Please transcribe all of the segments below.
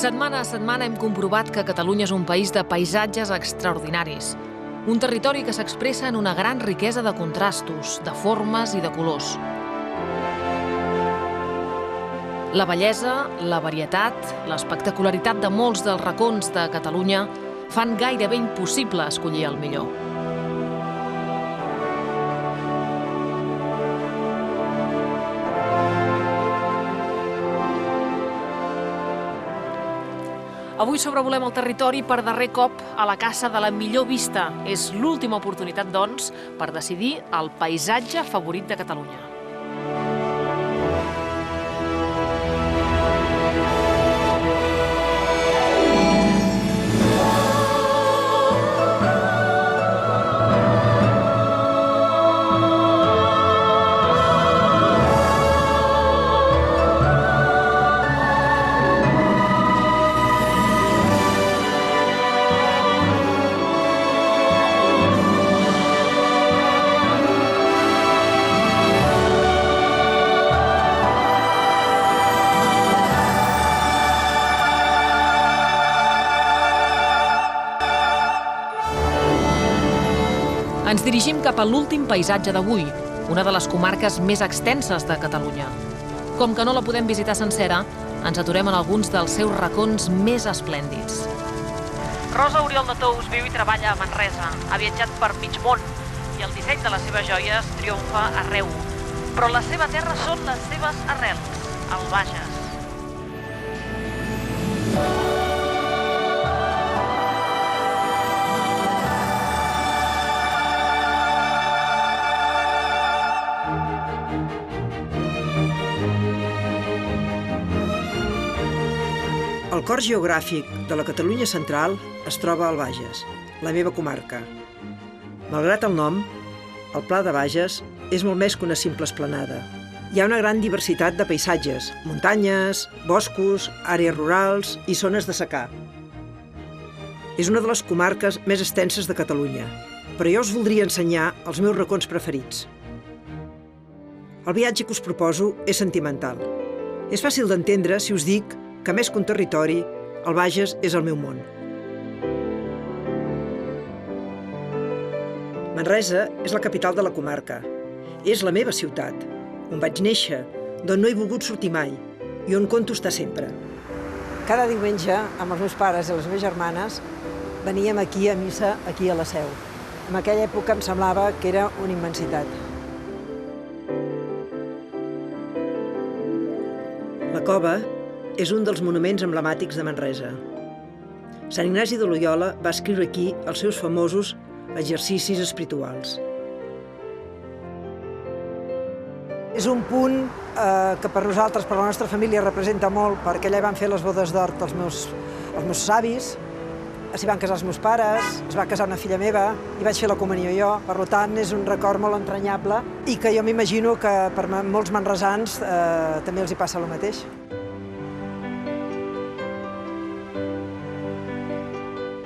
Setmana a setmana hem comprovat que Catalunya és un país de paisatges extraordinaris. Un territori que s'expressa en una gran riquesa de contrastos, de formes i de colors. La bellesa, la varietat, l'espectacularitat de molts dels racons de Catalunya fan gairebé impossible escollir el millor. Avui sobrevolem el territori per darrer cop a la caça de la millor vista. És l'última oportunitat, doncs, per decidir el paisatge favorit de Catalunya. Ens dirigim cap a l'últim paisatge d'avui, una de les comarques més extenses de Catalunya. Com que no la podem visitar sencera, ens aturem en alguns dels seus racons més esplèndids. Rosa Oriol de Tous viu i treballa a Manresa. Ha viatjat per mig món i el disseny de les seves joies triomfa arreu. Però la seva terra són les seves arrels, el Bages. El cor geogràfic de la Catalunya central es troba al Bages, la meva comarca. Malgrat el nom, el Pla de Bages és molt més que una simple esplanada. Hi ha una gran diversitat de paisatges, muntanyes, boscos, àrees rurals i zones de secà. És una de les comarques més extenses de Catalunya, però jo us voldria ensenyar els meus racons preferits. El viatge que us proposo és sentimental. És fàcil d'entendre si us dic que més que un territori, el Bages és el meu món. Manresa és la capital de la comarca. És la meva ciutat, on vaig néixer, d'on no he volgut sortir mai i on conto estar sempre. Cada diumenge, amb els meus pares i les meves germanes, veníem aquí a missa, aquí a la Seu. En aquella època em semblava que era una immensitat. La cova és un dels monuments emblemàtics de Manresa. Sant Ignasi de Loiola va escriure aquí els seus famosos exercicis espirituals. És un punt que per nosaltres, per la nostra família, representa molt, perquè allà hi van fer les bodes d'or els meus avis, s'hi van casar els meus pares, es va casar una filla meva i vaig fer la comunió jo. Per tant, és un record molt entranyable i que jo m'imagino que per molts manresans també els hi passa el mateix.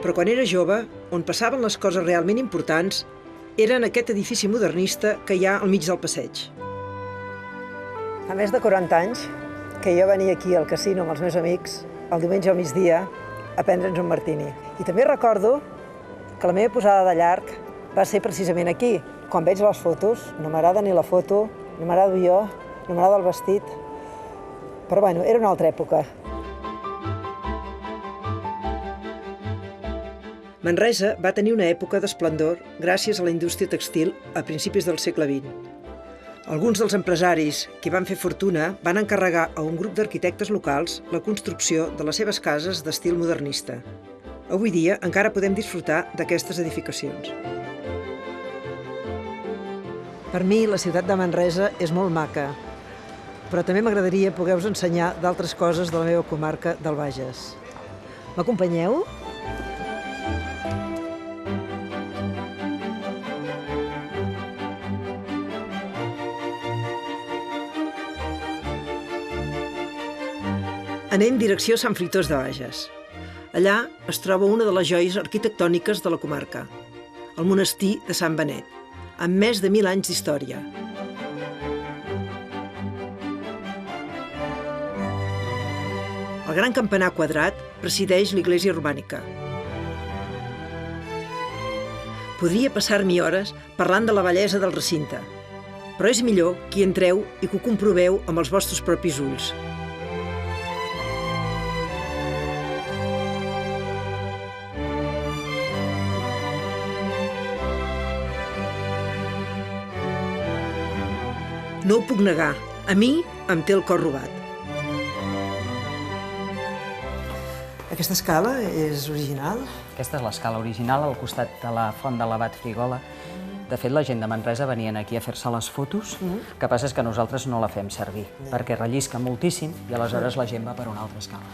Però quan era jove, on passaven les coses realment importants, era en aquest edifici modernista que hi ha al mig del passeig. Fa més de 40 anys que jo venia aquí al casino amb els meus amics, el diumenge al migdia, a prendre'ns un martini. I també recordo que la meva posada de llarg va ser precisament aquí. Quan veig les fotos, no m'agrada ni la foto, no m'agrado jo, no m'agrada el vestit. Però bueno, era una altra època. Manresa va tenir una època d'esplendor gràcies a la indústria textil a principis del segle XX. Alguns dels empresaris que van fer fortuna van encarregar a un grup d'arquitectes locals la construcció de les seves cases d'estil modernista. Avui dia encara podem disfrutar d'aquestes edificacions. Per mi, la ciutat de Manresa és molt maca, però també m'agradaria poder-vos ensenyar d'altres coses de la meva comarca del Bages. M'acompanyeu? Anem direcció a Sant Fruitós de Bages. Allà es troba una de les joies arquitectòniques de la comarca, el monestir de Sant Benet, amb més de 1000 anys d'història. El gran campanar quadrat presideix l'església romànica. Podria passar-m'hi hores parlant de la bellesa del recinte, però és millor que hi entreu i que ho comproveu amb els vostres propis ulls. No ho puc negar, a mi em té el cor robat. Aquesta escala és original? Aquesta és l'escala original, al costat de la font de l'abat Frigola. De fet, la gent de Manresa venien aquí a fer-se les fotos, el que passa és que nosaltres no la fem servir, perquè rellisca moltíssim i aleshores la gent va per una altra escala.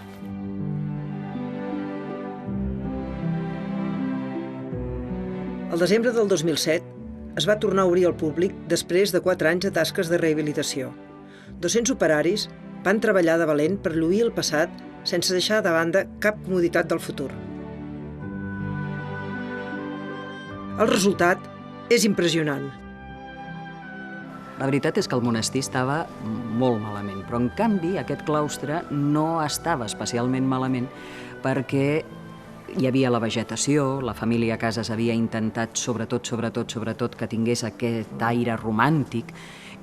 El desembre del 2007 es va tornar a obrir al públic després de 4 anys de tasques de rehabilitació. 200 operaris van treballar de valent per lluir el passat sense deixar de banda cap comoditat del futur. El resultat és impressionant. La veritat és que el monestir estava molt malament, però en canvi aquest claustre no estava especialment malament perquè hi havia la vegetació, la família Casas havia intentat sobretot que tingués aquest aire romàntic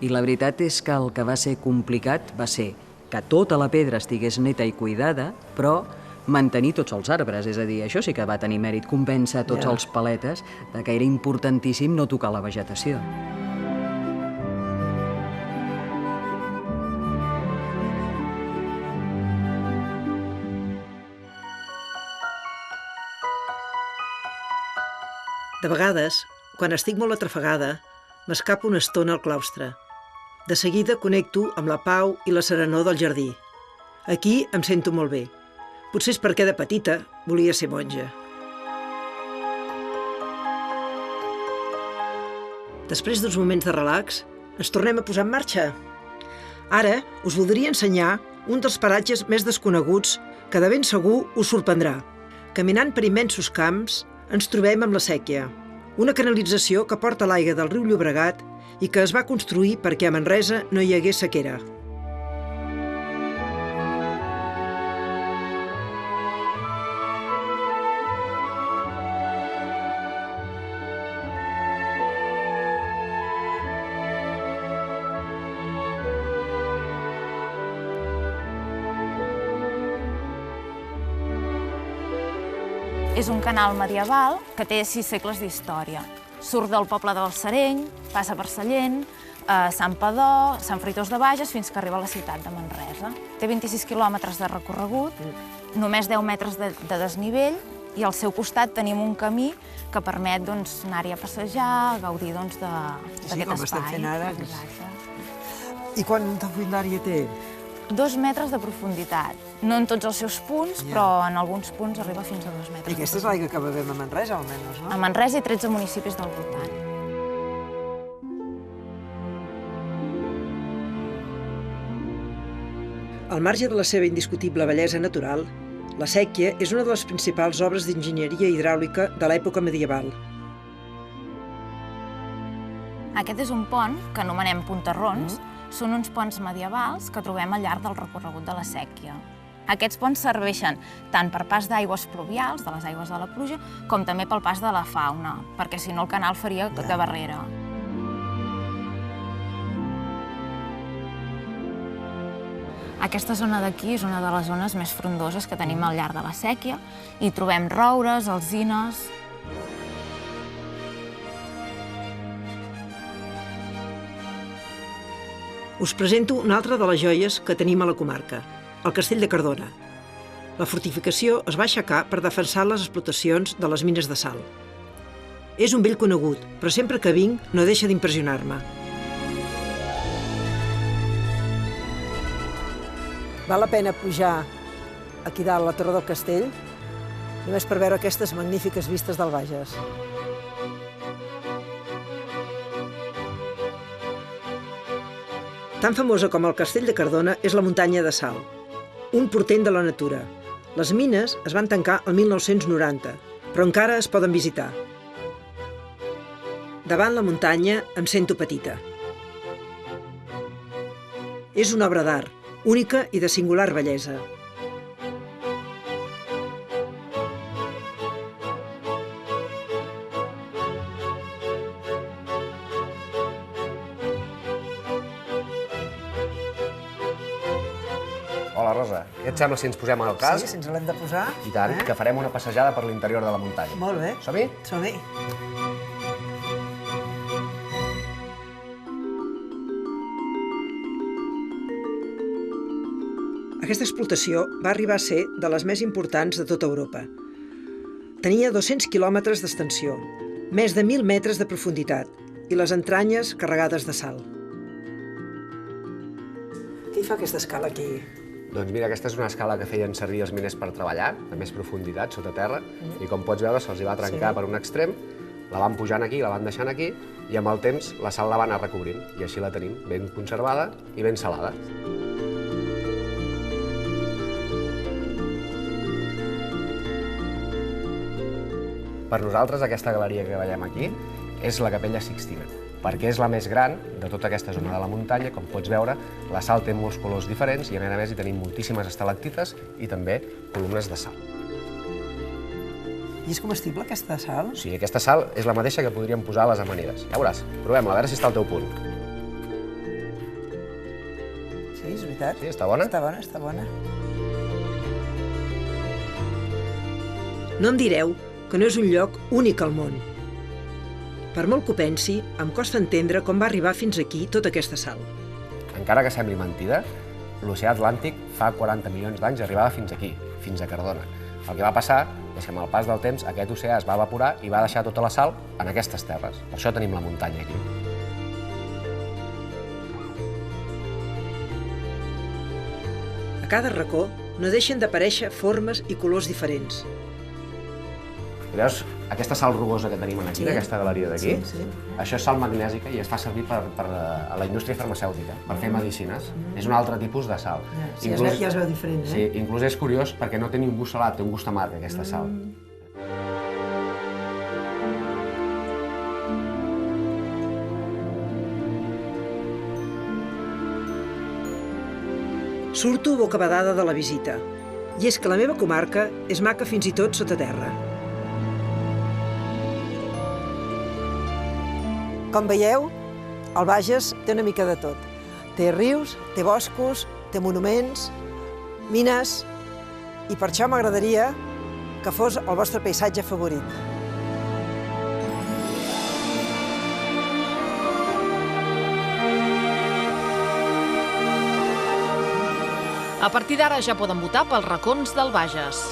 i la veritat és que el que va ser complicat va ser que tota la pedra estigués neta i cuidada, però mantenir tots els arbres, és a dir, això sí que va tenir mèrit, convèncer a tots els paletes de que era importantíssim no tocar la vegetació. De vegades, quan estic molt atrafegada, m'escapo una estona al claustre. De seguida connecto amb la pau i la serenor del jardí. Aquí em sento molt bé. Potser és perquè de petita volia ser monja. Després d'uns moments de relax, ens tornem a posar en marxa. Ara us voldria ensenyar un dels paratges més desconeguts que de ben segur us sorprendrà. Caminant per immensos camps, ens trobem amb la Séquia, una canalització que porta l'aigua del riu Llobregat i que es va construir perquè a Manresa no hi hagués sequera. És un canal medieval que té 6 segles d'història. Surt del poble del Sereny, passa per Sallent, Santpedor, Sant Fruitós de Bages, fins que arriba a la ciutat de Manresa. Té 26 quilòmetres de recorregut, només 10 metres de desnivell, i al seu costat tenim un camí que permet anar-hi a passejar, gaudir d'aquest espai. Sí, com estem fent ara. Exacte. I quanta fondària té? 2 metres de profunditat. No en tots els seus punts, però en alguns punts arriba fins a 2 metres. I aquesta és l'aigua que bevem a Manresa, almenys, no? A Manresa i 13 municipis del voltant. Al marge de la seva indiscutible bellesa natural, la Séquia és una de les principals obres d'enginyeria hidràulica de l'època medieval. Aquest és un pont que anomenem punterrons. Són uns ponts medievals que trobem al llarg del recorregut de la Séquia. Aquests ponts serveixen tant per pas d'aigües pluvials, de les aigües de la pluja, com també pel pas de la fauna, perquè si no el canal faria de barrera. Aquesta zona d'aquí és una de les zones més frondoses que tenim al llarg de la Séquia. Hi trobem roures, alzines. Us presento una altra de les joies que tenim a la comarca, el Castell de Cardona. La fortificació es va aixecar per defensar les explotacions de les mines de sal. És un vell conegut, però sempre que vinc no deixa d'impressionar-me. Val la pena pujar aquí dalt a la torre del castell, només per veure aquestes magnífiques vistes del Bages. Tan famosa com el Castell de Cardona és la muntanya de Sal, un portent de la natura. Les mines es van tancar el 1990, però encara es poden visitar. Davant la muntanya em sento petita. És una obra d'art, única i de singular bellesa. Rosa, què et sembla si ens posem al casc? Sí, si ens l'hem de posar. I tant, que farem una passejada per l'interior de la muntanya. Molt bé. Som-hi? Som-hi. Aquesta explotació va arribar a ser de les més importants de tota Europa. Tenia 200 quilòmetres d'extensió, més de 1.000 metres de profunditat i les entranyes carregades de sal. Què hi fa aquesta escala aquí? Doncs mira, aquesta és una escala que feien servir els miners per treballar, a més profunditat, sota terra, i com pots veure se'ls va trencar per un extrem, la van pujant aquí, la van deixant aquí, i amb el temps la sal la van anar recobrint, i així la tenim ben conservada i ben salada. Per nosaltres, aquesta galeria que veiem aquí és la Capella Sixtina, perquè és la més gran de tota aquesta zona de la muntanya. Com pots veure, la sal té molts colors diferents i, a més, hi tenim moltíssimes estalactites i també columnes de sal. I és comestible, aquesta sal? Sí, aquesta sal és la mateixa que podríem posar a les amanides. Ja veuràs, provem-la, a veure si està al teu punt. Sí, és veritat. Sí, està bona? Està bona, està bona. No em direu que no és un lloc únic al món. Per molt que ho pensi, em costa entendre com va arribar fins aquí tota aquesta sal. Encara que sembli mentida, l'oceà Atlàntic fa 40 milions d'anys arribava fins aquí, fins a Cardona. El que va passar és que amb el pas del temps aquest oceà es va evaporar i va deixar tota la sal en aquestes terres. Per això tenim la muntanya aquí. A cada racó no deixen d'aparèixer formes i colors diferents. Veus aquesta sal rugosa que tenim aquí, aquesta galeria d'aquí? Sí. Això és sal magnèsica i es fa servir a la indústria farmacèutica, per fer medicines. És un altre tipus de sal. Sí, ja es veu diferent, eh? Sí, inclús és curiós perquè no té ni un gust salat, té un gust amarg, aquesta sal. Surto bocabadada de la visita. I és que la meva comarca és maca fins i tot sota terra. Com veieu, el Bages té una mica de tot. Té rius, té boscos, té monuments, mines, i per això m'agradaria que fos el vostre paisatge favorit. A partir d'ara ja poden votar pels racons del Bages.